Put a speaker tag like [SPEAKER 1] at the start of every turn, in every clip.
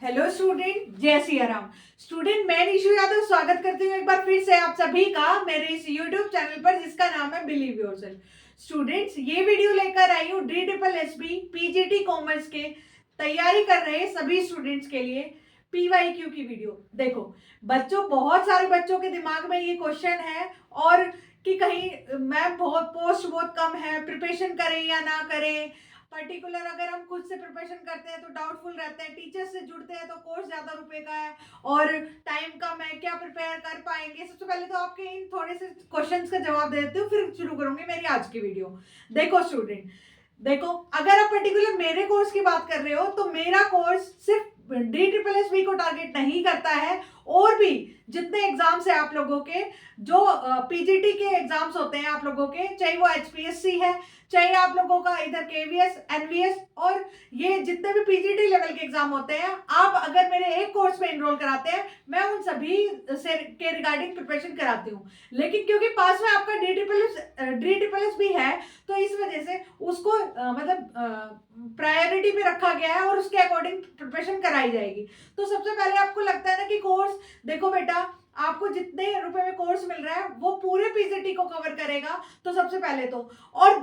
[SPEAKER 1] Hello student, जय Siya Ram. Student, मैं निशु यादव स्वागत करती हूँ एक बार फिर से आप सभी का मेरे इस यूट्यूब चैनल पर जिसका नाम है बिलीव योरसेल्फ। स्टूडेंट्स, ये वीडियो लेकर आई हूँ DSSB पीजीटी कॉमर्स के तैयारी कर रहे सभी स्टूडेंट्स के लिए PYQ की वीडियो। देखो बच्चों, बहुत सारे बच्चों के दिमाग में ये क्वेश्चन है और कि कहीं मैम बहुत पोस्ट बहुत कम है, प्रिपरेशन करें या ना करें। पर्टिकुलर अगर हम खुद से प्रिपरेशन करते हैं तो डाउटफुल रहते हैं, टीचर से जुड़ते हैं तो कोर्स ज्यादा रुपए का है और टाइम कम है, क्या प्रिपेयर कर पाएंगे। सबसे पहले तो आपके इन थोड़े से क्वेश्चंस का जवाब दे देती हूँ, फिर शुरू करूंगी मेरी आज की वीडियो। देखो स्टूडेंट, देखो अगर आप पर्टिकुलर मेरे कोर्स की बात कर रहे हो तो मेरा कोर्स सिर्फ DSSB को टारगेट नहीं करता है, और भी जितने एग्जाम्स है आप लोगों के, जो पीजीटी के एग्जाम्स होते हैं आप लोगों के, चाहे वो HPSC है, चाहे आप लोगों का इधर KVS NVS, और ये जितने भी पीजीटी लेवल के एग्जाम होते हैं, आप अगर मेरे एक कोर्स में एनरोल कराते हैं, मैं उन सभी से के रिगार्डिंग प्रिपरेशन कराती हूँ। लेकिन क्योंकि पास में आपका DSSB भी है, तो इस वजह से उसको मतलब प्रायोरिटी पे रखा गया है और उसके अकॉर्डिंग प्रिपरेशन कराई जाएगी। तो सबसे पहले आपको लगता है ना कि कोर्स, देखो बेटा, आपको जितने रुपए में कोर्स मिल रहा है वो पूरे पीजीटी को कवर करेगा। तो सबसे पहले तो, और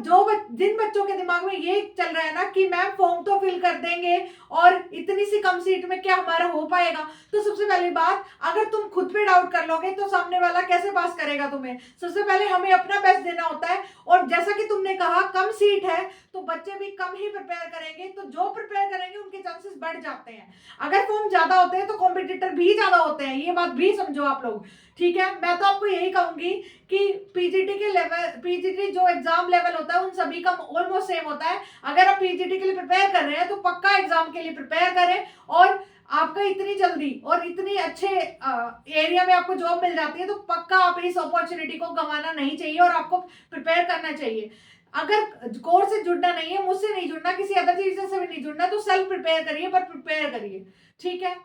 [SPEAKER 1] जिन बच्चों के दिमाग में ये चल रहा है ना कि मैम फॉर्म तो फिल कर देंगे और इतनी सी कम सीट में क्या हमारा हो पाएगा, तो सबसे पहली बात, अगर तुम खुद पे डाउट कर लोगे तो सामने वाला कैसे पास करेगा तुम्हें। सबसे पहले हमें अपना बेस्ट देना होता है, और जैसा कि तुमने कहा कम सीट है तो बच्चे भी कम ही प्रिपेयर करेंगे, तो जो प्रिपेयर करेंगे उनके चांसेस बढ़ जाते हैं। अगर फॉर्म ज्यादा होते हैं तो कॉम्पिटिटर भी ज्यादा होते हैं, ये बात भी समझो आप लोग। ठीक है, मैं तो आपको यही कहूंगी कि पीजीटी के लेवल, पीजीटी जो एग्जाम लेवल होता है उन सभी का ऑलमोस्ट सेम होता है। अगर आप पीजीटी के लिए प्रिपेयर कर रहे हैं तो पक्का एग्जाम के लिए प्रिपेयर करें, और आपका इतनी जल्दी और इतनी अच्छे एरिया में आपको जॉब मिल जाती है तो पक्का आप इस अपॉर्चुनिटी को गंवाना नहीं चाहिए और आपको प्रिपेयर करना चाहिए। अगर कोर्स से जुड़ना नहीं है, मुझसे नहीं जुड़ना, किसी अदर चीज से भी नहीं जुड़ना, तो सेल्फ प्रिपेयर करिए, पर प्रिपेयर करिए। ठीक है,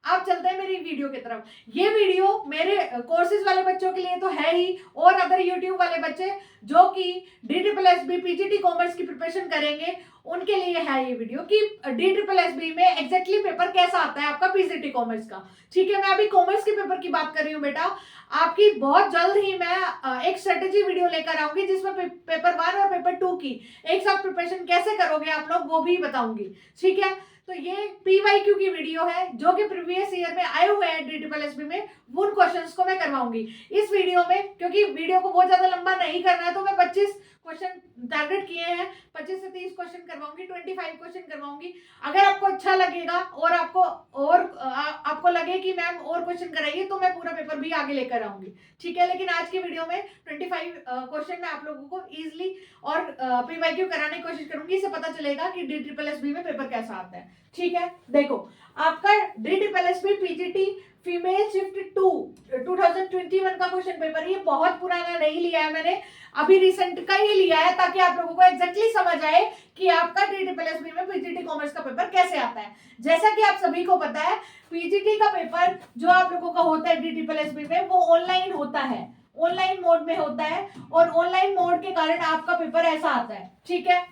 [SPEAKER 1] आप चलते हैं मेरी वीडियो की तरफ। ये वीडियो मेरे कोर्सेज वाले बच्चों के लिए तो है ही, और अदर यूट्यूब वाले बच्चे जो कि DSSB पीजीटी कॉमर्स की प्रिपरेशन करेंगे उनके लिए है ये वीडियो कि DSSB में एग्जैक्टली पेपर कैसा आता है आपका पीजीटी कॉमर्स का। ठीक है, मैं अभी कॉमर्स के पेपर की बात कर रही हूँ बेटा। आपकी बहुत जल्द ही मैं एक स्ट्रेटेजी वीडियो लेकर आऊंगी जिसमें पेपर 1 और पेपर 2 की एक साथ प्रिपरेशन कैसे करोगे आप लोग वो भी बताऊंगी। ठीक है, तो ये PYQ की वीडियो है जो कि प्रीवियस ईयर में आए हुए हैं DSSB में, उन क्वेश्चंस को मैं करवाऊंगी इस वीडियो में। क्योंकि वीडियो को बहुत ज्यादा लंबा नहीं करना है तो मैं 25 क्वेश्चन टारगेट किए हैं, 25 से 30 क्वेश्चन करवाऊंगी, 25 क्वेश्चन करवाऊंगी। अगर आपको अच्छा लगेगा और आपको लगे कि मैम और क्वेश्चन कराइए तो मैं पूरा पेपर भी आगे लेकर आऊंगी। ठीक है, लेकिन आज की वीडियो में 25 क्वेश्चन मैं आप लोगों को इजिली और PYQ कराने की कोशिश करूंगी, इससे पता चलेगा कि DSSB में पेपर कैसा आता है। ठीक है, देखो आपका DSSB पीजीटी फीमेल शिफ्ट 2 2021 का क्वेश्चन पेपर, ये बहुत पुराना नहीं लिया है मैंने, अभी रिसेंट का ही लिया है ताकि आप लोगों को एग्जैक्टली समझ आए कि आपका DSSB में पीजीटी कॉमर्स का पेपर कैसे आता है। जैसा कि आप सभी को पता है, पीजीटी का पेपर जो आप लोगों का होता है DSSB में वो ऑनलाइन होता है, ऑनलाइन मोड में होता है, और ऑनलाइन मोड के कारण आपका पेपर ऐसा आता है। ठीक है,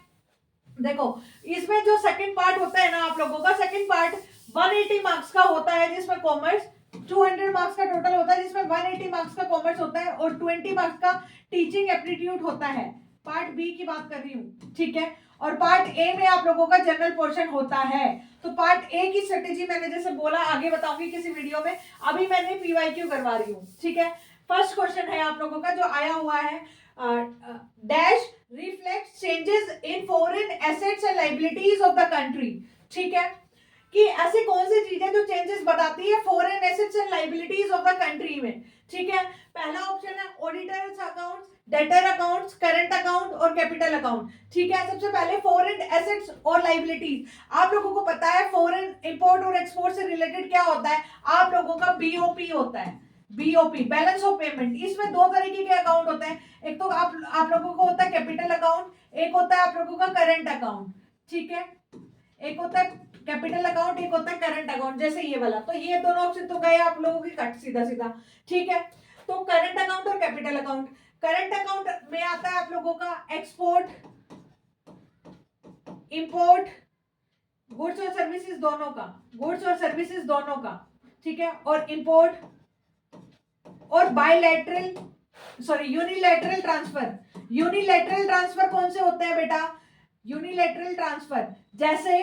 [SPEAKER 1] देखो इसमें जो सेकंड पार्ट होता है ना आप लोगों का, सेकंड पार्ट 180 मार्क्स का होता है जिसमें कॉमर्स, 200 मार्क्स का टोटल होता है जिसमें 180 मार्क्स का कॉमर्स होता है और 20 मार्क्स का टीचिंग एप्टीट्यूड होता है। पार्ट बी की बात कर रही हूँ। ठीक है, और पार्ट ए में आप लोगों का जनरल पोर्शन होता है। तो पार्ट ए की स्ट्रेटेजी मैंने जैसे बोला आगे बताऊंगी किसी वीडियो में, अभी मैंने PYQ करवा रही हूँ। ठीक है, फर्स्ट क्वेश्चन है आप लोगों का जो आया हुआ है, dash reflect changes in foreign assets and liabilities of the country. ठीक है, कि ऐसी कौन सी चीजें जो चेंजेस बताती है foreign assets and liabilities of the country में। ठीक है, पहला ऑप्शन है auditors accounts, debtor accounts, current account और कैपिटल अकाउंट। ठीक है, सबसे पहले फॉरेन एसेट्स और लायबिलिटीज, आप लोगों को पता है फॉरेन इंपोर्ट और एक्सपोर्ट से रिलेटेड क्या होता है, आप लोगों का BOP होता है, BOP बैलेंस ऑफ पेमेंट। इसमें दो तरीके के अकाउंट होते हैं, एक तो आप लोगों को होता है कैपिटल अकाउंट, एक होता है आप लोगों का करंट अकाउंट। ठीक है, एक होता है कैपिटल अकाउंट, एक होता है करंट अकाउंट, जैसे ये वाला। तो ये दोनों ऑप्शन तो गए आप लोगों की कट सीधा सीधा। ठीक है, तो करंट अकाउंट और कैपिटल अकाउंट, करंट अकाउंट में आता है आप लोगों का एक्सपोर्ट, इंपोर्ट, गुड्स और सर्विसेज दोनों का, गुड्स और सर्विसेज दोनों का, ठीक है। और इंपोर्ट और bilateral, sorry unilateral transfer. Unilateral transfer कौन से होते हैं बेटा? यूनिलैटरल ट्रांसफर जैसे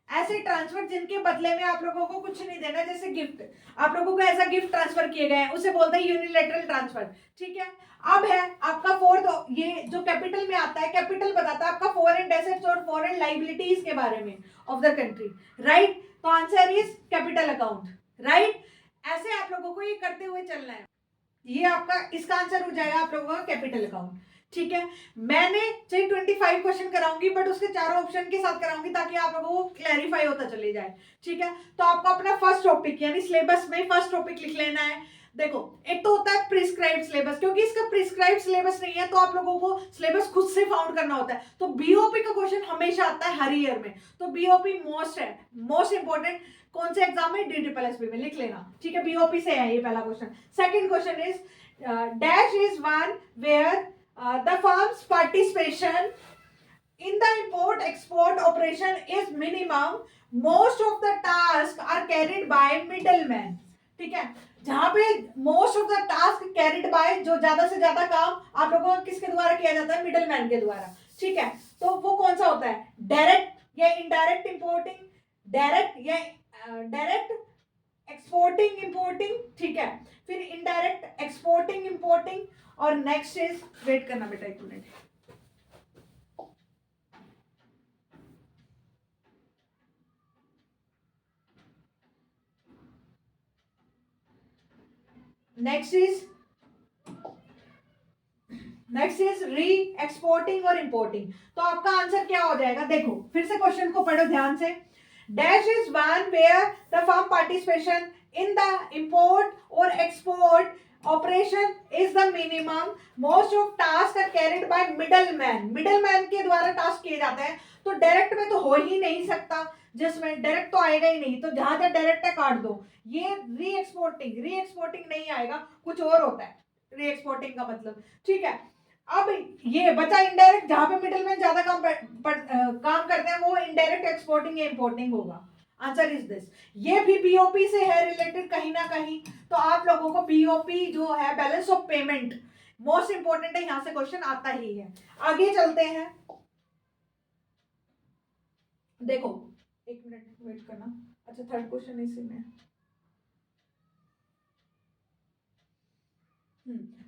[SPEAKER 1] ऐसे ट्रांसफर जिनके बदले में आप लोगों को कुछ नहीं देना, जैसे गिफ्ट, आप लोगों को ऐसा गिफ्ट ट्रांसफर किए गए हैं, उसे बोलते हैं यूनिलैटरल ट्रांसफर, ठीक है। अब है आपका फोर्थ, ये जो कैपिटल में आता है, कैपिटल बताता है आपका फॉरेन एसेट्स और फॉरेन लाइबिलिटीज के बारे में ऑफ द कंट्री, राइट। तो answer is capital account, right. ऐसे आप लोगों को ये करते हुए चलना है, ये आपका इसका आंसर हो जाएगा आप लोगों का कैपिटल अकाउंट, ठीक है। मैंने चाहे 25 क्वेश्चन कराऊंगी बट उसके चारों ऑप्शन के साथ कराऊंगी ताकि आप लोगों को क्लैरिफाई होता चले जाए, ठीक है। तो आपको अपना फर्स्ट टॉपिक यानी सिलेबस में फर्स्ट टॉपिक लिख लेना है। देखो, एक तो होता है प्रिस्क्राइब्ड सिलेबस, क्योंकि इसका प्रिस्क्राइब्ड सिलेबस नहीं है तो आप लोगों को सिलेबस खुद से फाउंड करना होता है। तो बीओपी का क्वेश्चन हमेशा आता है हर ईयर में, तो बीओपी मोस्ट है, मोस्ट इंपॉर्टेंट। कौन से एग्जाम में? DSSB में, लिख लेना, ठीक है। बीओपी से है ये पहला question. Second question is dash is one where the firm's participation in the import export operation is minimum, most of the tasks are carried by middlemen, ठीक है। जहां पे most of the task carried by, जो ज्यादा से ज्यादा काम आप लोगों को किसके द्वारा किया जाता है? मिडलमैन के द्वारा, ठीक है। तो वो कौन सा होता है? डायरेक्ट या इनडायरेक्ट इंपोर्टिंग, डायरेक्ट या डायरेक्ट एक्सपोर्टिंग इंपोर्टिंग, ठीक है। फिर इनडायरेक्ट एक्सपोर्टिंग इंपोर्टिंग, और नेक्स्ट इज, वेट करना बेटा एक मिनट, नेक्स्ट इज री एक्सपोर्टिंग और इंपोर्टिंग। तो आपका आंसर क्या हो जाएगा? देखो फिर से क्वेश्चन को पढ़ो ध्यान से। Dash is one where the firm participation in the import और export operation is the minimum, most of task are carried by middleman, middleman के द्वारा टास्क किए जाते हैं। तो डायरेक्ट में तो हो ही नहीं सकता, जिसमें डायरेक्ट तो आएगा ही नहीं, तो जहां तक डायरेक्ट है काट दो। ये री एक्सपोर्टिंग नहीं आएगा, कुछ और होता है री एक्सपोर्टिंग का मतलब, ठीक है। अब ये बचा इनडायरेक्ट, जहां पे मिडिलमैन ज्यादा काम करते हैं वो इनडायरेक्ट एक्सपोर्टिंग या इंपोर्टिंग होगा। Answer is this. ये भी बीओपी से है रिलेटेड कहीं ना कहीं, तो आप लोगों को बीओपी जो है balance of payment most important है, यहां से क्वेश्चन आता ही है। आगे चलते हैं, देखो एक मिनट वेट करना। अच्छा, थर्ड क्वेश्चन इसी में।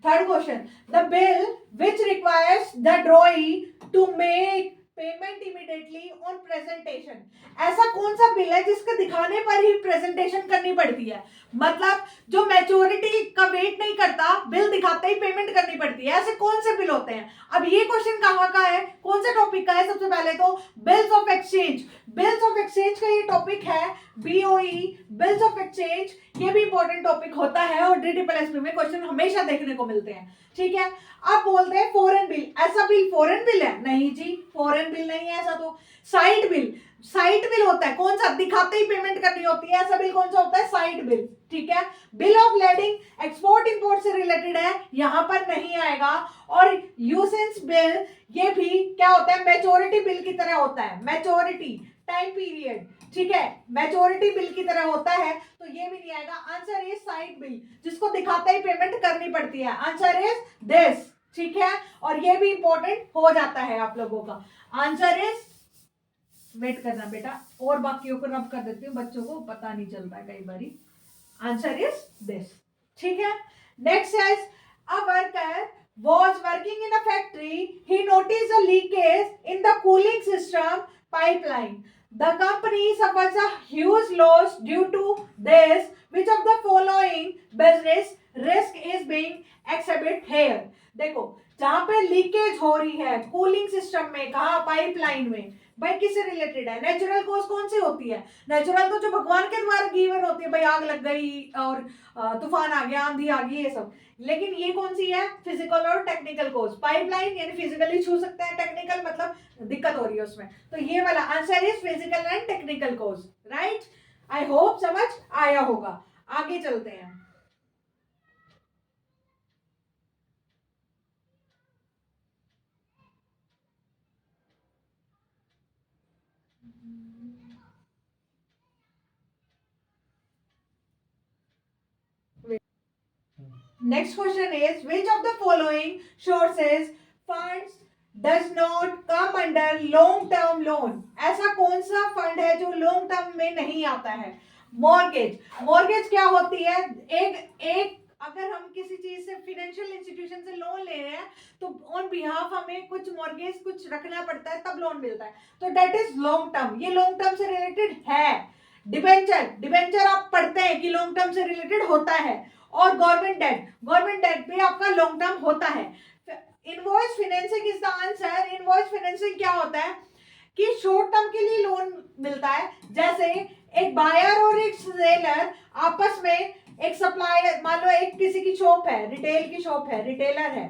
[SPEAKER 1] Third question, the bill which requires the drawee to make payment immediately on presentation, ऐसा कौन सा बिल है जिसका दिखाने पर ही प्रेजेंटेशन करनी पड़ती है? मतलब जो मैच्योरिटी का वेट नहीं करता, बिल दिखाते ही पेमेंट करनी पड़ती है, ऐसे कौन से बिल होते हैं? अब ये क्वेश्चन कहाँ का है, कौन से टॉपिक का है? सबसे पहले तो bills of exchange, bills of exchange का ये टॉपिक है, बीओई बिल्स ऑफ एक्सचेंज। ये भी इंपॉर्टेंट टॉपिक होता है और DSSB में क्वेश्चन हमेशा देखने को मिलते हैं, ठीक है। अब बोलते हैं फॉरेन बिल, ऐसा बिल फॉरेन बिल है? नहीं जी, फॉरेन बिल नहीं है ऐसा। तो साइड बिल, साइड बिल होता है कौन सा? दिखाते ही पेमेंट करनी होती है, ऐसा बिल कौन सा होता है? साइड बिल, ठीक है। Bill of lading export import से रिलेटेड है, यहां पर नहीं आएगा। और यूसेंस बिल, ये भी क्या होता है? मैच्योरिटी बिल की तरह होता है, मैच्योरिटी टाइम पीरियड, ठीक है, मैच्योरिटी बिल की तरह होता है, तो ये भी नहीं आएगा। आंसर इज साइड बिल, जिसको दिखाते ही पेमेंट करनी पड़ती है। आंसर इज दिस, ठीक है। और ये भी इंपॉर्टेंट हो जाता है आप लोगों का। आंसर इज, वेट करना बेटा, और बाकियों को रब कर देती हूँ, बच्चों को पता नहीं चलता है कई बारी। आंसर इज दिस, ठीक है। Next is, a worker was working in a factory, he noticed a leakage in the cooling system pipeline. The company suffers a huge loss due to this. Which of the following business risk is being exhibited here? देखो, जहां पे leakage हो रही है cooling system में, कहा? Pipeline में, भाई किससे रिलेटेड है? नेचुरल कॉज कौन सी होती है? नेचुरल तो जो भगवान के द्वारा गिवन होती है, भाई आग लग गई और तूफान आ गया, आंधी आ गई, ये सब। लेकिन ये कौन सी है? फिजिकल और टेक्निकल कोज। पाइपलाइन यानी फिजिकली छू सकते हैं, टेक्निकल मतलब दिक्कत हो रही है उसमें, तो ये वाला answer is physical and technical cause, right. I hope समझ आया होगा। आगे चलते हैं, next question is which of the following sources funds does not come under long term loan? ऐसा कौन सा फंड है जो लॉन्ग टर्म में नहीं आता है? मॉर्गेज। मॉर्गेज क्या होती है? एक एक अगर हम किसी चीज से फाइनेंशियल इंस्टीट्यूशन से लोन ले रहे हैं तो ऑन बिहाफ हमें कुछ मॉर्गेज कुछ रखना पड़ता है तब लोन मिलता है, तो दैट इज लॉन्ग टर्म। ये लॉन्ग टर्म से रिलेटेड है। डिबेंचर, डिबेंचर आप पढ़ते हैं कि लॉन्ग टर्म से रिलेटेड होता है। और गवर्नमेंट डेट, गवर्नमेंट डेट भी आपका लॉन्ग टर्म होता है। Invoice financing is the answer. Invoice financing क्या होता है कि शॉर्ट टर्म के लिए लोन मिलता है, जैसे एक बायर और एक सेलर आपस में, एक सप्लायर, मान लो एक किसी की शॉप है, रिटेल की शॉप है, रिटेलर है,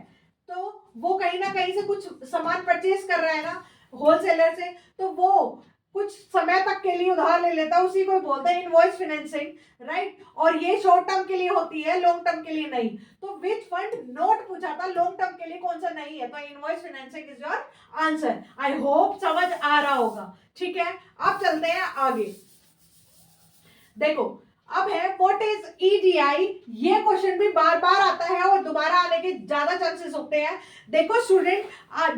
[SPEAKER 1] तो वो कहीं ना कहीं से कुछ सामान परचेज कर रहा है ना होलसेलर से, तो वो कुछ समय तक के लिए उधार ले लेता है, उसी को बोलते हैं इनवॉइस फाइनेंसिंग, राइट। और ये शॉर्ट टर्म के लिए होती है, लॉन्ग टर्म के लिए नहीं। तो विच फंड नोट पूछा था, लॉन्ग टर्म के लिए कौन सा नहीं है, तो invoice financing is your answer. I hope समझ आ रहा होगा। ठीक है, अब चलते हैं आगे। देखो अब है व्हाट इज ईडीआई। ये क्वेश्चन भी बार बार आता है और दोबारा आने के ज्यादा चांसेस होते हैं। देखो स्टूडेंट,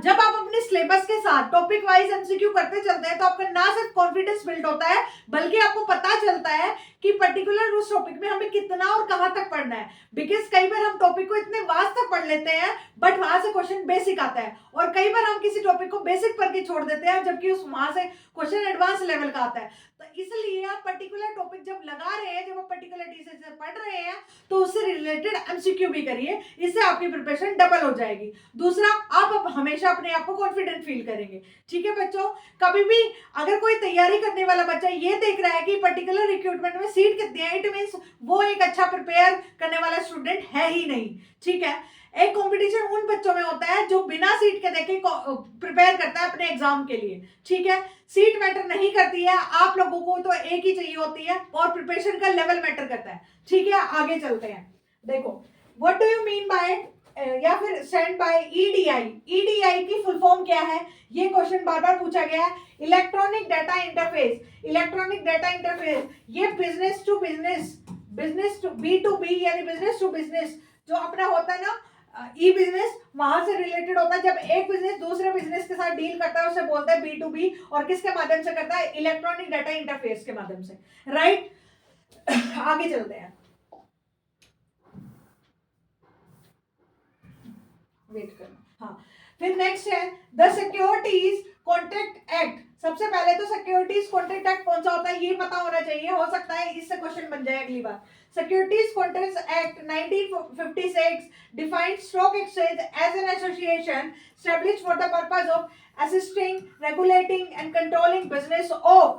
[SPEAKER 1] जब आप अपने सिलेबस के साथ टॉपिक वाइज एमसीक्यू करते चलते हैं तो आपका ना सिर्फ कॉन्फिडेंस बिल्ड होता है, बल्कि आपको पता चलता है कि पर्टिकुलर उस टॉपिक में हमें कितना और कहां तक पढ़ना है। बिकॉज कई बार हम टॉपिक को इतने वास्ट तक पढ़ लेते हैं बट वहां से क्वेश्चन बेसिक आता है, और कई बार हम किसी टॉपिक को बेसिक पढ़ के छोड़ देते हैं जबकि उस वहां से क्वेश्चन एडवांस लेवल का आता है। तो इसलिए आप पर्टिकुलर टॉपिक जब लगा रहे हैं, जब आप पर्टिकुलर टीचर से पढ़ रहे हैं, तो उससे रिलेटेड एमसीक्यू भी करिए, इससे आपकी प्रिपरेशन डबल हो जाएगी। दूसरा, आप हमेशा अपने आप को कॉन्फिडेंट फील करेंगे। ठीक है बच्चों, कभी भी अगर कोई तैयारी करने वाला बच्चा ये देख रहा है कि पर्टिकुलर रिक्रूटमेंट में सीट कितनी है, इट मींस वो एक अच्छा प्रिपेयर करने वाला स्टूडेंट है ही नहीं। ठीक है, एक कंपटीशन उन बच्चों में होता है जो बिना सीट के देखे प्रिपेयर करता है अपने एग्जाम के लिए। ठीक है, सीट मैटर नहीं करती है, आप लोगों को तो एक ही चाहिए होती है, और प्रिपरेशन का लेवल मैटर करता है। ठीक है, आगे चलते हैं। देखो what do you mean by या फिर स्टैंड बाय ईडीआई। ईडीआई की फुल फॉर्म क्या है, ये क्वेश्चन बार बार पूछा गया है। Electronic data interface. Electronic data interface ये business to business, business to B2B यानी बिजनेस टू बिजनेस जो अपना होता है ना, ई बिजनेस, वहां से रिलेटेड होता है। जब एक बिजनेस दूसरे बिजनेस के साथ डील करता है उसे बोलता है B2B, और किसके माध्यम से करता है, इलेक्ट्रॉनिक डाटा इंटरफेस के माध्यम से, राइट। आगे चलते हैं, वेट करना। हाँ, फिर नेक्स्ट है द सिक्योरिटीज कॉन्ट्रैक्ट एक्ट। सबसे पहले तो सिक्योरिटीज कॉन्ट्रैक्ट एक्ट कौन सा होता है ये पता होना चाहिए, हो सकता है इससे क्वेश्चन बन जाए अगली बार। Securities contract act 1956 defines stock exchange as an association established for the purpose of assisting, regulating and controlling business of।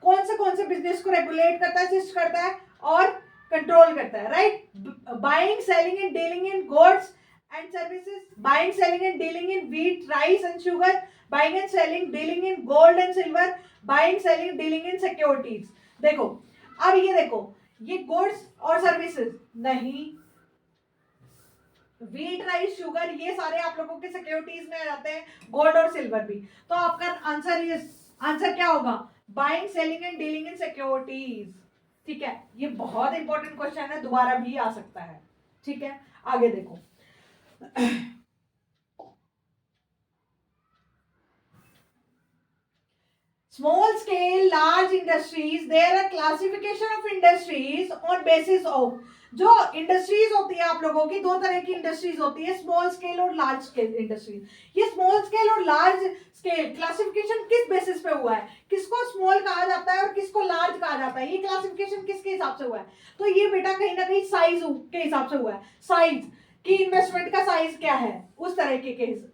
[SPEAKER 1] कौन से बिजनेस को रेगुलेट करता है, असिस्ट करता है और कंट्रोल करता है, right. Buying, selling and dealing in goods and services, buying, selling and dealing in wheat, rice and sugar, buying and selling, dealing in gold and silver, buying, selling, dealing in securities। देखो अब ये देखो, ये goods और services नहीं, wheat, rice, sugar, ये सारे आप लोगों के सिक्योरिटीज में आ जाते हैं, गोल्ड और सिल्वर भी। तो आपका आंसर क्या होगा, buying, selling and dealing in securities. ठीक है, ये बहुत इंपॉर्टेंट क्वेश्चन है, दोबारा भी आ सकता है। ठीक है, आगे देखो। Small scale, large industries, there are classification of industries on basis of। जो इंडस्ट्रीज होती है आप लोगों की, दो तरह की इंडस्ट्रीज होती है, स्मॉल स्केल और लार्ज स्केल इंडस्ट्रीज। ये स्मॉल स्केल और लार्ज स्केल क्लासिफिकेशन किस बेसिस पे हुआ है, किसको स्मॉल कहा जाता है और किसको लार्ज कहा जाता है, ये क्लासिफिकेशन किसके हिसाब से हुआ है, तो ये बेटा कहीं ना कहीं साइज के हिसाब से हुआ है। साइज कि इन्वेस्टमेंट का साइज क्या है उस तरह के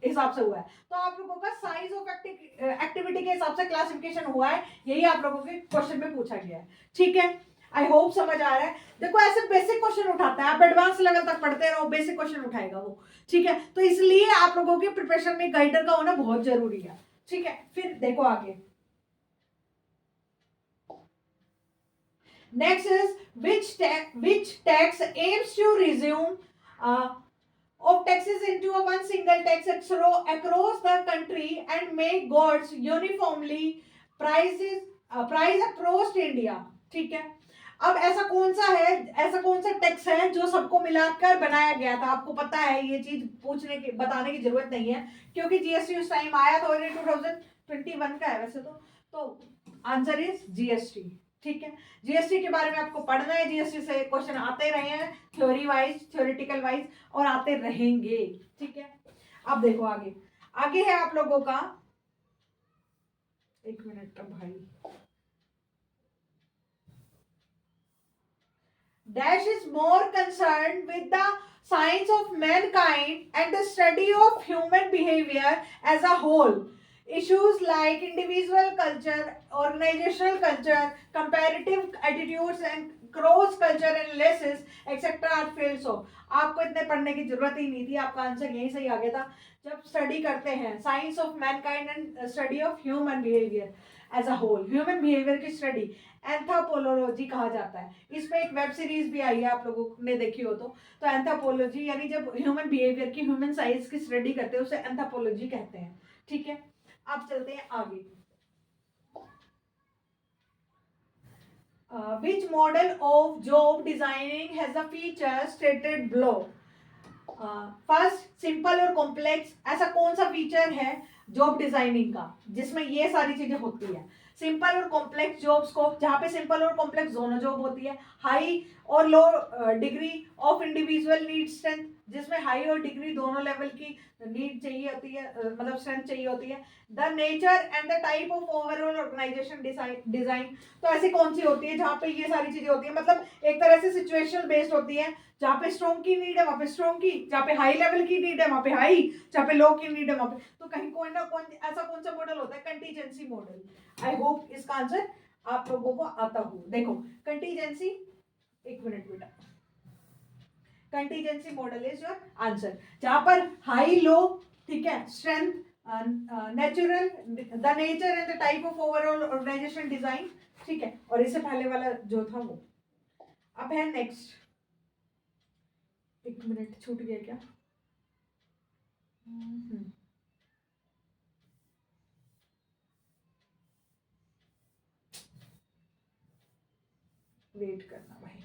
[SPEAKER 1] हिसाब से हुआ है। तो आप लोगों का साइज ऑफ एक्टिविटी के हिसाब से क्लासिफिकेशन हुआ है, यही आप लोगों के क्वेश्चन में पूछा गया है। ठीक है, आई होप समझ आ रहा है। देखो ऐसे बेसिक क्वेश्चन उठाता है, आप एडवांस लेवल तक पढ़ते रहो, बेसिक क्वेश्चन उठाएगा वो। ठीक है, तो इसलिए आप लोगों के प्रिपरेशन में गाइडर का होना बहुत जरूरी है। ठीक है, फिर देखो आगे। Next is which tax aims to resume of taxes into a one single tax across the country and make goods uniformly price across India। ठीक है, अब ऐसा कौन सा है, ऐसा कौन सा टैक्स है जो सबको मिलाकर बनाया गया था? आपको पता है, ये चीज पूछने की बताने की जरूरत नहीं है, क्योंकि जीएसटी उस टाइम आया था और ये 2021 का है वैसे तो आंसर इज जीएसटी। ठीक है, जीएसटी के बारे में आपको पढ़ना है, जीएसटी से क्वेश्चन आते रहे हैं थ्योरी वाइज, थ्योरेटिकल वाइज, और आते रहेंगे। ठीक है, अब देखो आगे, आगे है आप लोगों का, एक मिनट का भाई, Dash is more concerned with the science of mankind and the study of human behavior as a whole. Issues like individual culture, organizational culture, comparative attitudes and cross culture analysis etc. are fields of. आपको इतने पढ़ने की जरूरत ही नहीं थी, आपका answer यहीं से ही आ गया था। जब स्टडी करते हैं science of mankind and study of human behaviour as a whole, human behaviour की स्टडी एंथ्रोपोलॉजी कहा जाता है। इस पे एक वेब सीरीज भी आई है, आप लोगों ने देखी हो तो एंथ्रोपोलॉजी यानी जब ह्यूमन बिहेवियर की, ह्यूमन साइंस की स्टडी करते हैं उसे एंथ्रोपोलॉजी कहते हैं। ठीक है, अब चलते हैं आगे। Which model of job designing has a feature stated below? First, simple और कॉम्प्लेक्स, ऐसा कौन सा फीचर है जॉब डिजाइनिंग का जिसमें ये सारी चीजें होती है? सिंपल और कॉम्प्लेक्स जॉब स्कोप, जहाँ पे सिंपल और कॉम्प्लेक्स दोनों जॉब होती है। हाई और low degree of individual need strength, जिसमें हाई और डिग्री दोनों लेवल की नीड चाहिए होती है, मतलब स्ट्रेंथ चाहिए होती है। The nature and the type of overall organization design, तो ऐसी कौन सी होती है जहाँ पे ये सारी चीजें होती है, मतलब एक तरह से सिचुएशनल बेस्ड होती है। जहाँ पे स्ट्रॉन्ग की नीड है वहाँ पे स्ट्रॉन्ग की, जहाँ पे हाई लेवल की नीड है वहाँ पे हाई, जहाँ पे लो की नीड है वहाँ पे, तो कहीं कोई ना कोई ऐसा कौन सा मॉडल होता है? Contingency model. आई होप इसका आंसर आप लोगों को आता हो। देखो कंटीजेंसी, एक मिनट बेटा, contingency model is your answer, जहाँ पर हाई लो, ठीक है, strength, natural, the nature and the type of overall organization design. ठीक है, और इससे पहले वाला जो था वो। अब है नेक्स्ट, एक मिनट छूट गया क्या? वेट करना भाई।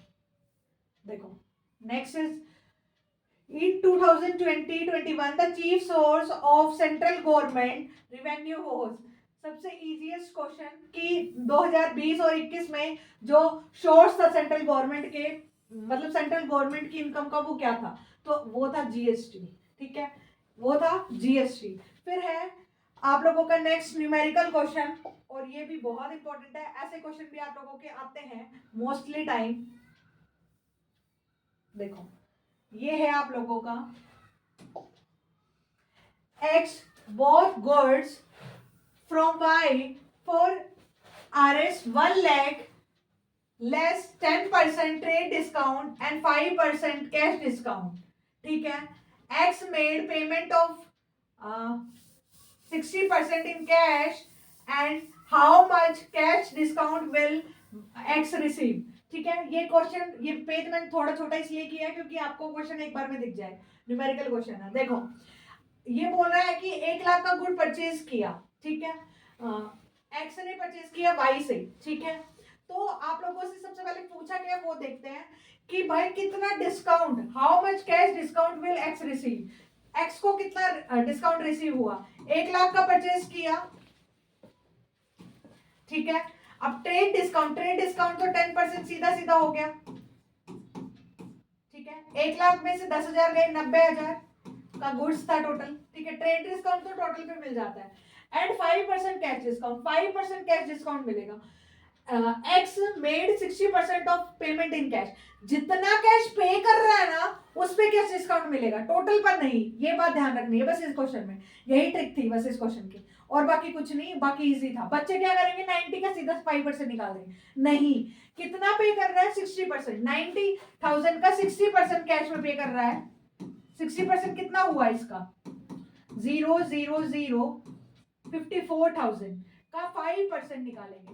[SPEAKER 1] देखो next is in 2020-21 the chief source of central government revenue was, सबसे इजीएस्ट क्वेश्चन कि 2020 और 21 में जो सोर्स था सेंट्रल गवर्नमेंट के, मतलब सेंट्रल गवर्नमेंट की इनकम का, वो क्या था? तो वो था जीएसटी। ठीक है, वो था जीएसटी। फिर है आप लोगों का नेक्स्ट न्यूमेरिकल क्वेश्चन, और ये भी बहुत इंपॉर्टेंट है, ऐसे क्वेश्चन भी आप लोगों के आते हैं मोस्टली टाइम। देखो ये है आप लोगों का X bought goods from Y for Rs 1 lakh less 10% trade discount and 5% cash discount. ठीक है, X made payment of 60% in cash and how much cash discount will X receive? ठीक है, ये क्वेश्चन, ये पेज मैंने थोड़ा छोटा इसलिए किया है क्योंकि आपको क्वेश्चन एक बार में दिख जाए, न्यूमेरिकल क्वेश्चन है। देखो ये बोल रहा है कि 1 लाख का गुड परचेज किया, ठीक है, एक्स ने परचेज किया वाई से। ठीक है, तो आप लोगों से सबसे पहले पूछा गया वो देखते हैं कि भाई कितना discount, how much cash discount will x receive, x को कितना डिस्काउंट रिसीव हुआ? 1 लाख का परचेज किया। ठीक है, अब ट्रेड डिस्काउंट, ट्रेड डिस्काउंट तो 10% सीधा सीधा हो गया। ठीक है, 1 लाख में से 10,000 गए, 90,000 का गुड्स था टोटल। ठीक है, ट्रेड डिस्काउंट तो टोटल पे मिल जाता है and 5% cash discount, 5% cash discount मिलेगा। X made 60% of payment in cash, जितना कैश पे कर रहा है ना उस पे कैश डिस्काउंट मिलेगा, टोटल पर नहीं। ये बात ध्यान रखनी है बस इस क्वेश्चन में, यही ट्रिक थी बस इस क्वेश्चन की, और बाकी कुछ नहीं, बाकी इजी था। बच्चे क्या करेंगे, 90 का सीधा 5% निकाल देंगे, नहीं, कितना पे कर रहा है? 60%, 90,000 का 60% कैश में पे कर रहा है, 60% कितना हुआ इसका? 54,000 का 5% निकालेंगे,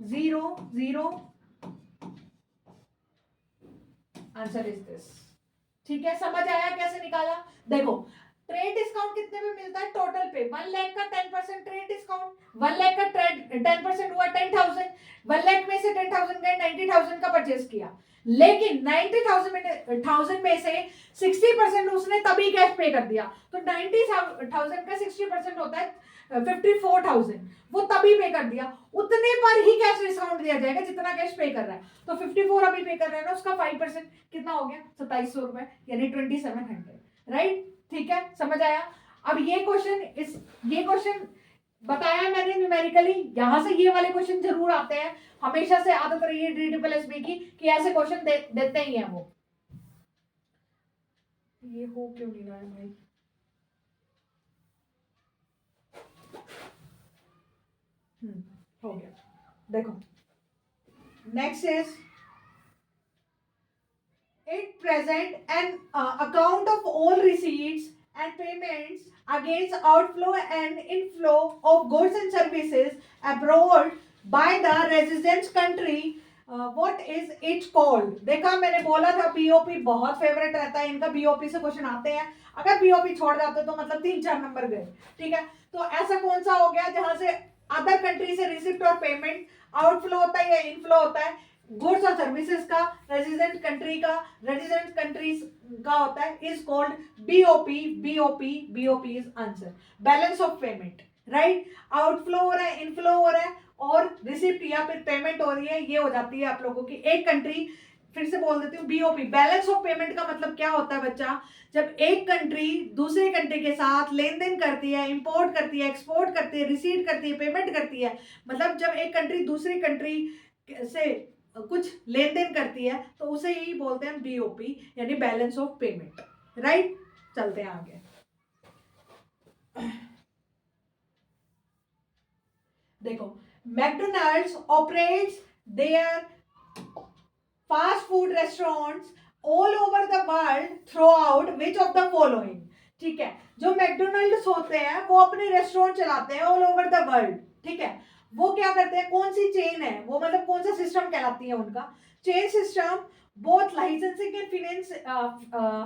[SPEAKER 1] 0 आंसर इज दिस। ठीक है, समझ आया कैसे निकाला? देखो ट्रेड डिस्काउंट कितने पे मिलता है? टोटल पे 1 लाख का 10% ट्रेड डिस्काउंट, 1 लाख का 10% हुआ 10,000, 1 लाख में से 10,000 गए 90,000 का परचेस किया, लेकिन 90,000 में से 60% उसने तभी कैश पे कर दिया, तो 90,000 का 60% होता है 54,000, वो तभी पे कर दिया, उतने पर ही कैश डिस्काउंट दिया जाएगा जितना कैश पे कर रहा है। तो 54 अभी पे कर रहा है ना, उसका 5% कितना हो गया? 2700 रुपए, यानी 2700, राइट? ठीक है, समझ आया? अब ये क्वेश्चन बताया मैंने न्यूमेरिकली, यहां से ये वाले क्वेश्चन जरूर आते हैं, हमेशा से आदत रही है DSSB की कि ऐसे क्वेश्चन देते ही हैं वो। ये हो क्यों नहीं रहा है भाई? हो गया। देखो, next is it present an account of all receipts and payments against outflow and inflow of goods and services abroad by the residence country. What is it called? देखा, मैंने बोला था बीओपी बहुत फेवरेट रहता है इनका, बीओपी से question आते हैं, अगर बीओपी छोड़ जाते तो मतलब 3-4 नंबर गए। ठीक है, तो ऐसा कौन सा हो गया जहां से अदर कंट्री से रिसिप्ट और पेमेंट आउटफ्लो होता है या इनफ्लो होता है? गुड्स और सर्विसेज का, रेजिडेंट कंट्रीज का होता है, is called BOP. BOP is answer, balance of payment, right? Outflow हो रहा है, इनफ्लो हो रहा है, और रिसिप्ट या फिर पेमेंट हो रही है, ये हो जाती है आप लोगों की एक कंट्री। फिर से बोल देती हूँ, बीओपी बैलेंस ऑफ पेमेंट का मतलब क्या होता है बच्चा? जब एक कंट्री दूसरे कंट्री के साथ लेन देन करती है, इंपोर्ट करती है, एक्सपोर्ट करती है, रिसीट करती है, पेमेंट करती है, मतलब जब एक कंट्री दूसरी कंट्री से कुछ लेन देन करती है तो उसे ही बोलते हैं बीओपी, यानी बैलेंस ऑफ पेमेंट, राइट? चलते हैं आगे। देखो, McDonald's operates their fast food restaurants all over the world throughout which of the following? ठीक है, जो मैकडोनल्ड्स होते हैं वो अपने रेस्टोरेंट चलाते हैं ऑल ओवर द वर्ल्ड। ठीक है, वो क्या करते हैं, कौन सी चेन है वो, मतलब कौन सा सिस्टम कहलाती है उनका? Chain system, both licensing and finance,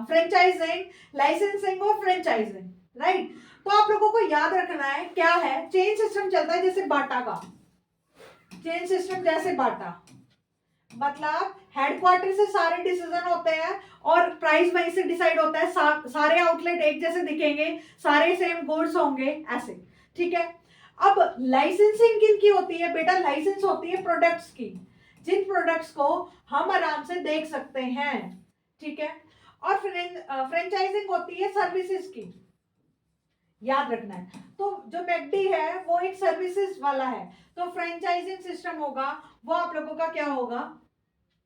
[SPEAKER 1] franchising और फ्रेंचाइजिंग, राइट? तो आप लोगों को याद रखना है क्या है, चेन सिस्टम चलता है जैसे बाटा का, चेन सिस्टम जैसे बाटा, मतलब हेडक्वार्टर से सारे डिसीजन होते हैं और प्राइस वहीं से डिसाइड होता है, सारे आउटलेट एक जैसे दिखेंगे, सारे सेम गुड्स होंगे, ऐसे। ठीक है, अब लाइसेंसिंग किनकी होती है बेटा? लाइसेंस होती है प्रोडक्ट्स की, जिन प्रोडक्ट्स को हम आराम से देख सकते हैं। ठीक है, और फ्रेंचाइजिंग होती है सर्विसेज की, याद रखना है। तो जो मैकडी है वो एक सर्विसेज वाला है, तो फ्रेंचाइजिंग सिस्टम होगा वो आप लोगों का क्या होगा?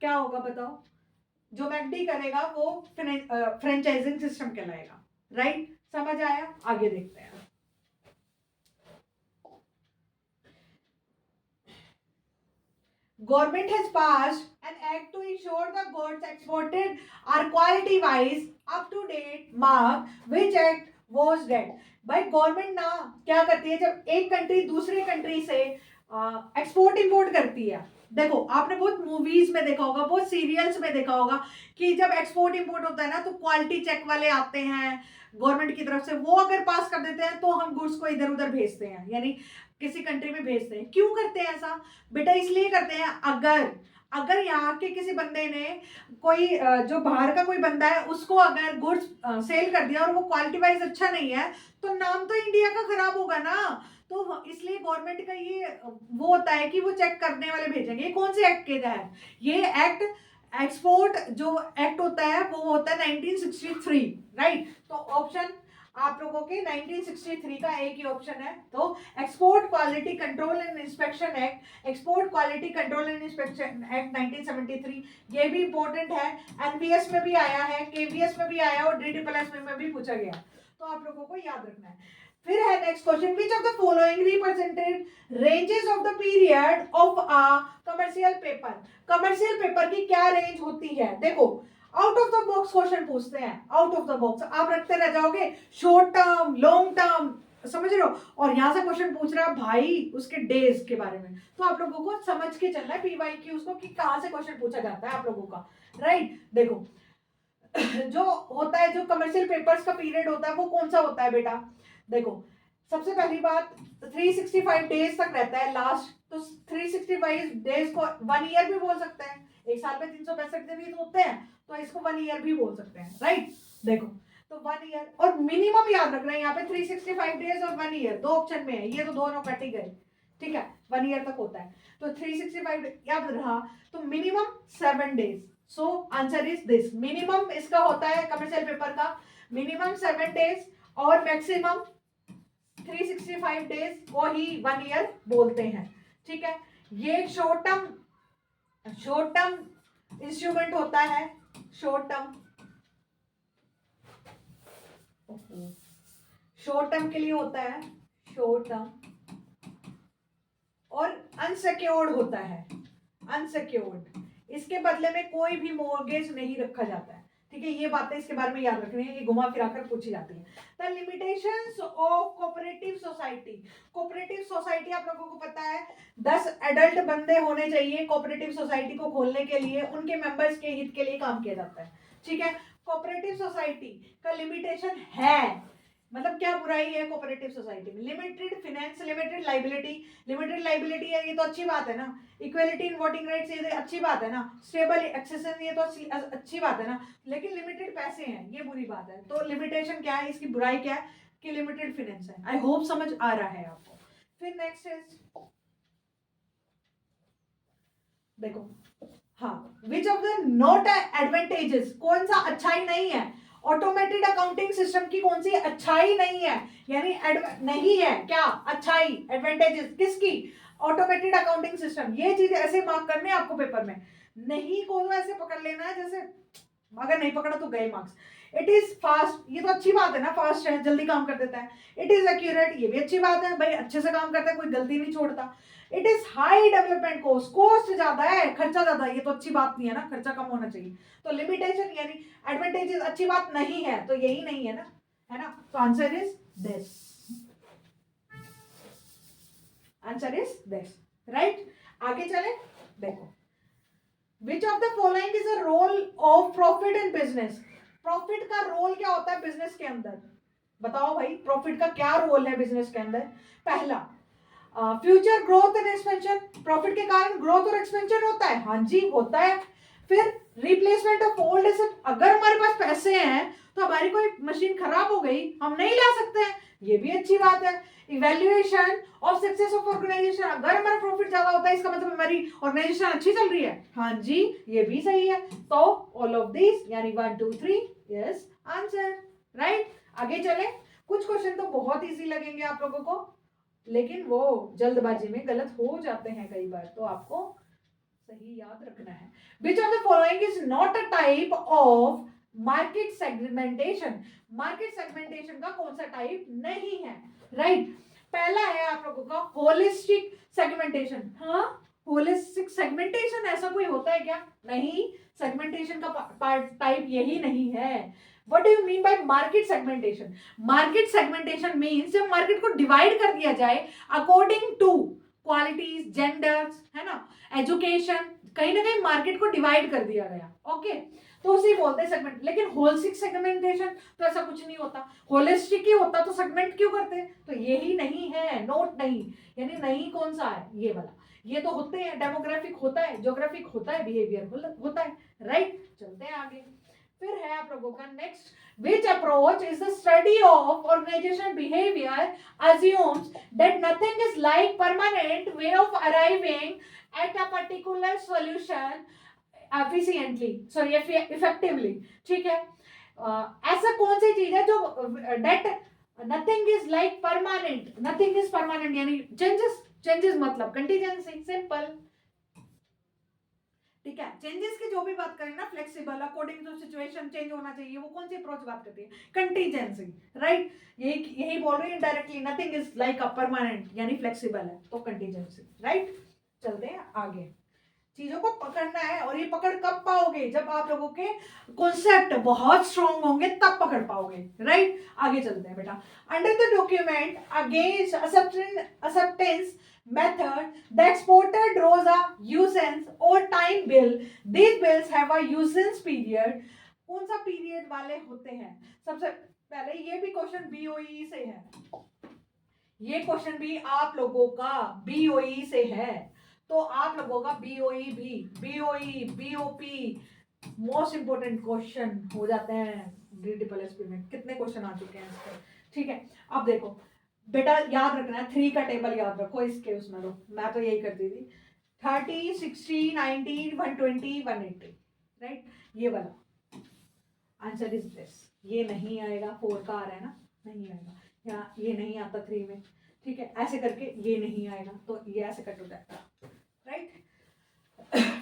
[SPEAKER 1] क्या होगा बताओ? जो मैकडी करेगा वो फ्रेंचाइजिंग सिस्टम कहलाएगा, राइट? समझ आया? आगे देखते हैं। Government has passed an act to ensure the goods exported are quality wise up to date mark. Which act was that? भाई गवर्नमेंट ना क्या करती है, जब एक कंट्री दूसरे कंट्री से एक्सपोर्ट इंपोर्ट करती है, देखो आपने बहुत मूवीज में देखा होगा, बहुत सीरियल्स में देखा होगा कि जब एक्सपोर्ट इंपोर्ट होता है ना तो क्वालिटी चेक वाले आते हैं गवर्नमेंट की तरफ से, वो अगर पास कर देते हैं तो हम गुड्स को इधर उधर भेजते हैं, यानी किसी कंट्री में भेजते हैं। क्यों करते हैं ऐसा बेटा? इसलिए करते हैं, अगर यहाँ के किसी बंदे ने कोई जो बाहर का कोई बंदा है उसको अगर गुड्स सेल कर दिया और वो क्वालिटी वाइज अच्छा नहीं है तो नाम तो इंडिया का खराब होगा ना। तो इसलिए गवर्नमेंट का ये वो होता है कि वो चेक करने वाले भेजेंगे। कौन से एक्ट के तहत? ये एक्ट, एक्सपोर्ट जो एक्ट होता है वो होता है 1963, राइट? तो ऑप्शन आप लोगों के 1963 का एक ही ऑप्शन है, तो export quality control and inspection act, export quality control and inspection act 1973, ये भी इंपॉर्टेंट है, एनवीएस में भी आया है, केवीएस में भी आया और DSSB में भी पूछा गया, तो आप लोगों को याद रखना है। फिर है next question, which of the following represented ranges of the period of a commercial paper? Commercial paper की क्या रेंज होती है? देखो out of the box question पूछते हैं, आउट ऑफ द बॉक्स आप रखते रह जाओगे, शॉर्ट टर्म, लॉन्ग टर्म, समझ रहे हो? और यहाँ से क्वेश्चन पूछ रहा है भाई उसके डेज के बारे में, तो आप लोगों को समझ के चलना है PYQ उसको कि कहाँ से क्वेश्चन पूछा जाता है आप लोगों का, राइट? देखो जो होता है, जो कमर्शियल पेपर्स का पीरियड होता है वो कौन सा होता है बेटा? देखो, सबसे पहली बात 365 डेज तक रहता है लास्ट, तो 365 डेज को 1 ईयर भी बोल सकते हैं। एक साल में 365 दिन ही तो होते हैं, तो इसको 1 ईयर भी बोल सकते हैं, राइट। देखो, तो 1 ईयर और मिनिमम याद रखना है यहाँ पे 365 डेज और 1 ईयर दो ऑप्शन में है, ये तो दोनों कट ही गए, ठीक है। 1 ईयर तक होता है, तो 365 याद रहा, तो minimum 7 days. So answer is this, minimum इसका होता है कमर्शियल पेपर का मिनिमम 7 डेज और मैक्सिमम 365 डेज को ही 1 ईयर बोलते हैं, ठीक है। ये एक शॉर्ट टर्म इंस्ट्रूमेंट होता है, शॉर्ट टर्म के लिए होता है, शॉर्ट टर्म, और अनसिक्योर्ड होता है, अनसिक्योर्ड। इसके बदले में कोई भी मॉर्गेज नहीं रखा जाता है, ठीक है। ये बातें इसके बारे में याद रखनी है, ये घुमा फिरा कर पूछी जाती है। The limitations of cooperative society. Cooperative society आप लोगों को पता है 10 एडल्ट बंदे होने चाहिए कोऑपरेटिव सोसाइटी को खोलने के लिए, उनके मेंबर्स के हित के लिए काम किया जाता है, ठीक है। कोऑपरेटिव सोसाइटी का लिमिटेशन है, मतलब क्या बुराई है कोऑपरेटिव सोसाइटी में? लिमिटेड फाइनेंस, लिमिटेड लाइबिलिटी है, ये तो अच्छी बात है ना। इक्वलिटी इन वोटिंग राइट्स, ये तो अच्छी बात है ना। स्टेबल एक्सेशन, ये तो अच्छी बात है ना। लेकिन लिमिटेड पैसे हैं, ये बुरी बात है। तो लिमिटेशन क्या है, इसकी बुराई क्या है कि लिमिटेड फाइनेंस है। आई होप समझ आ रहा है आपको। फिर नेक्स्ट इज, देखो, हाँ, विच ऑफ द नॉट एडवांटेजेस, कौन सा अच्छाई नहीं है ऑटोमेटेड अकाउंटिंग सिस्टम की, कौन सी अच्छाई नहीं है, यानी नहीं है क्या अच्छाई, एडवांटेजेस किसकी? Automated accounting system. ये चीज ऐसे मार्क करने आपको पेपर में, नहीं को ऐसे पकड़ लेना है जैसे, अगर नहीं पकड़ा तो गए मार्क्स। इट इज फास्ट, ये तो अच्छी बात है ना, फास्ट है, जल्दी काम कर देता है। इट इज एक्यूरेट, ये भी अच्छी बात है भाई, अच्छे से काम करता है, कोई गलती नहीं छोड़ता। It is high development cost, cost ज्यादा है, खर्चा ज्यादा है, ये तो अच्छी बात नहीं है ना, खर्चा कम होना चाहिए। तो लिमिटेशन यानी एडवांटेजेस अच्छी बात नहीं है, तो यही नहीं है ना, है ना। तो answer is this, answer is this, right. आगे चले, देखो, which of the following is a role of profit in business. Profit का रोल क्या होता है बिजनेस के अंदर? बताओ भाई, प्रॉफिट का क्या रोल है बिजनेस के अंदर? पहला, future growth and expansion, profit के कारण ग्रोथ और एक्सपेंशन होता है, हाँ जी होता है। फिर रिप्लेसमेंट ऑफ ओल्ड एसेट, अगर हमारे पास पैसे हैं तो हमारी कोई मशीन खराब हो गई, हम नहीं ला सकते हैं, ये भी अच्छी बात है। Evaluation of success of organization, अगर हमारा प्रॉफिट ज्यादा होता है इसका मतलब हमारी ऑर्गेनाइजेशन अच्छी चल रही है, हाँ जी ये भी सही है। तो ऑल ऑफ दिस यानी 1 2 3 यस आंसर, राइट। आगे चले, कुछ क्वेश्चन तो बहुत इजी लगेंगे आप लोगों को, लेकिन वो जल्दबाजी में गलत हो जाते हैं कई बार, तो आपको सही याद रखना है। विच of the following is not a type of market segmentation, market segmentation का कौन सा टाइप नहीं है, राइट। पहला है आप लोगों का होलिस्टिक सेगमेंटेशन। हाँ, होलिस्टिक सेगमेंटेशन ऐसा कोई होता है क्या? नहीं, सेगमेंटेशन का टाइप यही नहीं है। What do you mean by market segmentation? Market segmentation means जब मार्केट को डिवाइड कर दिया जाए अकॉर्डिंग टू क्वालिटीज, जेंडर्स, है ना, एजुकेशन, कहीं ना कहीं मार्केट को डिवाइड कर दिया गया, ओके, तो उसे बोलते हैं सेगमेंट। लेकिन होलिस्टिक सेगमेंटेशन तो ऐसा कुछ नहीं होता, होलिस्टिक ही होता तो सेगमेंट क्यों करते? तो यही नहीं है, नोट नहीं, यानी नहीं कौन सा है ये वाला, ये तो होते हैं, डेमोग्राफिक होता है, ज्योग्राफिक होता है, बिहेवियर होता है, राइट। चलते हैं आगे। फिर है आप लोगों का next, which approach is the study of organizational behavior assumes that nothing is like permanent way of arriving at a particular solution efficiently, sorry effectively, ठीक है। ऐसा कौन सी चीज है जो that nothing is like permanent, nothing is permanent यानी changes मतलब contingency, simple, ठीक है। चेंजेस की जो भी बात करें ना, flexible, according to situation change होना चाहिए, वो कौन सी अप्रोच बात करती है? Contingency, right. यही बोल रही है directly, nothing is like a permanent यानी फ्लेक्सिबल है, तो कंटीजेंसी, राइट। चलते हैं आगे, चीजों को पकड़ना है, और ये पकड़ कब पाओगे? जब आप लोगों के कॉन्सेप्ट बहुत स्ट्रॉन्ग होंगे तब पकड़ पाओगे, राइट। आगे चलते हैं बेटा। Under the document against acceptance method, the exporter draws a usance or time bill. These bills have a usance period कौन सा पीरियड वाले होते हैं? सबसे पहले ये भी क्वेश्चन बीओई से है, ये क्वेश्चन भी आप लोगों का बीओई से है, तो आप लोगों का बीओई भी, BOE BOP most important question हो जाते हैं DSSP में। कितने क्वेश्चन आ चुके हैं इस पर, ठीक है। अब देखो बेटा, याद रखना है 3 का टेबल याद रखो इसके उसमें, लो मैं तो यही करती थी 30 60 90 120 180, राइट। ये वाला आंसर इज दिस। ये नहीं आएगा, 4 का आ रहा है ना, नहीं आएगा। यहाँ ये नहीं आता 3 में, ठीक है। ऐसे करके ये नहीं आएगा, तो ये ऐसे कट हो जाएगा, राइट।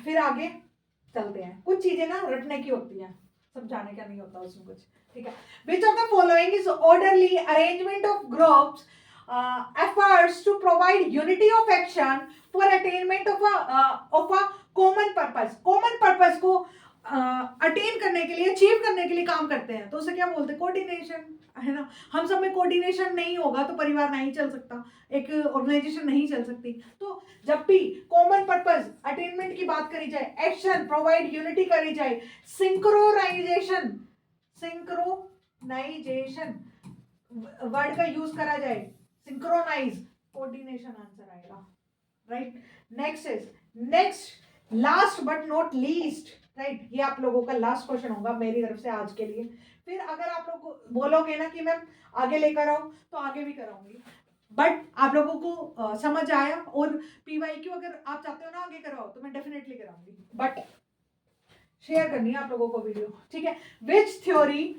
[SPEAKER 1] फिर आगे चलते हैं। कुछ चीजें ना रटने की होती हैं, समझाने का नहीं होता उसमें कुछ, ठीक है। विच of the following is orderly arrangement of groups efforts to provide unity of action for attainment of a common purpose। common purpose को अटेन करने के लिए, अचीव करने के लिए काम करते हैं, तो उसे क्या बोलते हैं? कोऑर्डिनेशन, है ना। हम सब में कोऑर्डिनेशन नहीं होगा तो परिवार नहीं चल सकता, एक ऑर्गेनाइजेशन नहीं चल सकती। तो जब भी कॉमन पर्पस अटेनमेंट की बात करी जाए, एक्शन प्रोवाइड यूनिटी करी जाए, सिंक्रोनाइजेशन, सिंक्रोनाइजेशन वर्ड का यूज करा जाए, सिंक्रोनाइज, कोऑर्डिनेशन आंसर आएगा, right. Next last but not least, right. ये आप लोगों का लास्ट क्वेश्चन होगा मेरी तरफ से आज के लिए। फिर अगर आप लोग बोलोगे ना कि मैम आगे लेकर आओ, तो आगे भी कराऊंगी, बट आप लोगों को समझ आया। और PYQ अगर आप चाहते हो ना आगे कराओ, तो मैं डेफिनेटली कराऊंगी, बट शेयर करनी है आप लोगों को वीडियो, ठीक है। विच theory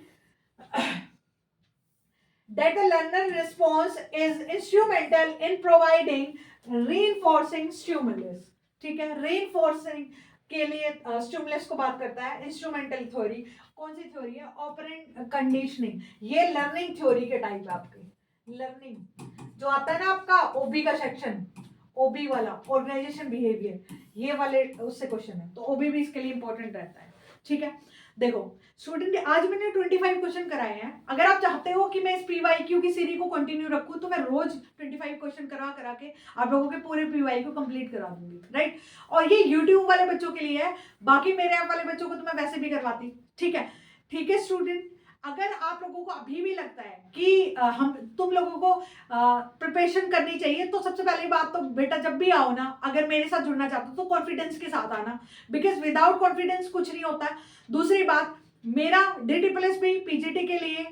[SPEAKER 1] that the learner response is instrumental in providing reinforcing stimulus, ठीक है। reinforcing के लिए स्टिमुलस को बात करता है इंस्ट्रूमेंटल थ्योरी। कौन सी थ्योरी है? Operant conditioning. ये लर्निंग थ्योरी के टाइप है आपके। लर्निंग जो आता है ना आपका ओबी का सेक्शन, ओबी वाला ऑर्गेनाइजेशन बिहेवियर, ये वाले उससे क्वेश्चन है, तो ओबी भी इसके लिए इंपॉर्टेंट रहता है, ठीक है। देखो स्टूडेंट, आज मैंने 25 क्वेश्चन कराए हैं। अगर आप चाहते हो कि मैं इस PYQ की सीरीज को कंटिन्यू रखूं, तो मैं रोज 25 क्वेश्चन करा के आप लोगों के पूरे PYQ कंप्लीट करा दूंगी, राइट। और ये YouTube वाले बच्चों के लिए है, बाकी मेरे ऐप वाले बच्चों को तो मैं वैसे भी करवाती, ठीक है। ठीक है स्टूडेंट, अगर आप लोगों को अभी भी लगता है कि हम तुम लोगों को प्रिपरेशन करनी चाहिए, तो सबसे पहली बात तो बेटा जब भी आओ ना, अगर मेरे साथ जुड़ना चाहते हो तो कॉन्फिडेंस के साथ आना, बिकॉज विदाउट कॉन्फिडेंस कुछ नहीं होता है। दूसरी बात, मेरा DSSP PGT के लिए,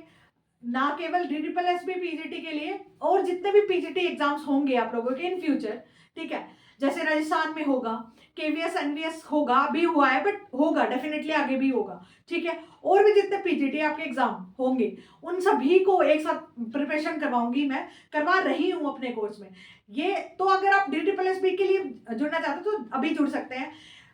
[SPEAKER 1] ना केवल DSSP PGT के लिए, और जितने भी PGT एग्जाम्स होंगे आप लोगों के इन फ्यूचर, ठीक है, जैसे राजस्थान में होगा, KVS NVS होगा, अभी हुआ है बट होगा डेफिनेटली, आगे भी होगा, ठीक है। और भी जितने PGT आपके एग्जाम होंगे, उन सभी को एक साथ प्रिपरेशन करवाऊंगी, मैं करवा रही हूँ अपने कोर्स में। ये तो अगर आप DSSP के लिए जुड़ना चाहते हो तो अभी जुड़ सकते हैं।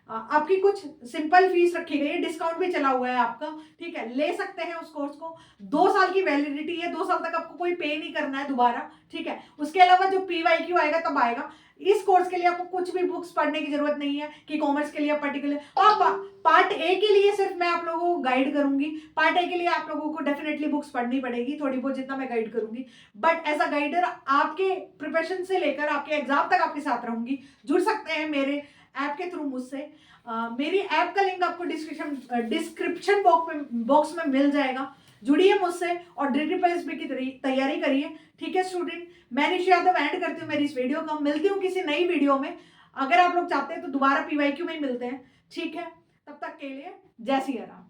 [SPEAKER 1] आपकी कुछ सिंपल फीस रखी गई है, डिस्काउंट भी चला हुआ है आपका, ठीक है, ले सकते हैं उस कोर्स को। 2 साल की वैलिडिटी है, 2 साल तक आपको कोई पे नहीं करना है दोबारा, ठीक है। उसके अलावा जो PYQ आएगा तब आएगा। इस कोर्स के लिए आपको कुछ भी बुक्स पढ़ने की जरूरत नहीं है कि कॉमर्स के लिए पर्टिकुलर। पार्ट ए के लिए सिर्फ मैं आप लोगों को गाइड करूंगी, पार्ट ए के लिए आप लोगों को डेफिनेटली बुक्स पढ़नी पड़ेगी, थोड़ी बहुत जितना मैं गाइड करूंगी, बट एज अ गाइडर आपके प्रिपरेशन से लेकर आपके एग्जाम तक आपके साथ रहूंगी। जुड़ सकते हैं मेरे ऐप के थ्रू मुझसे। मेरी ऐप का लिंक आपको डिस्क्रिप्शन बॉक्स में मिल जाएगा। जुड़िए मुझसे और DSSP की तैयारी करिए, ठीक है स्टूडेंट। मैं निशा यादव एंड करती हूँ मेरी इस वीडियो को। मिलती हूँ किसी नई वीडियो में, अगर आप लोग चाहते हैं तो दोबारा PYQ में ही मिलते हैं, ठीक है। तब तक के लिए जय सिया राम।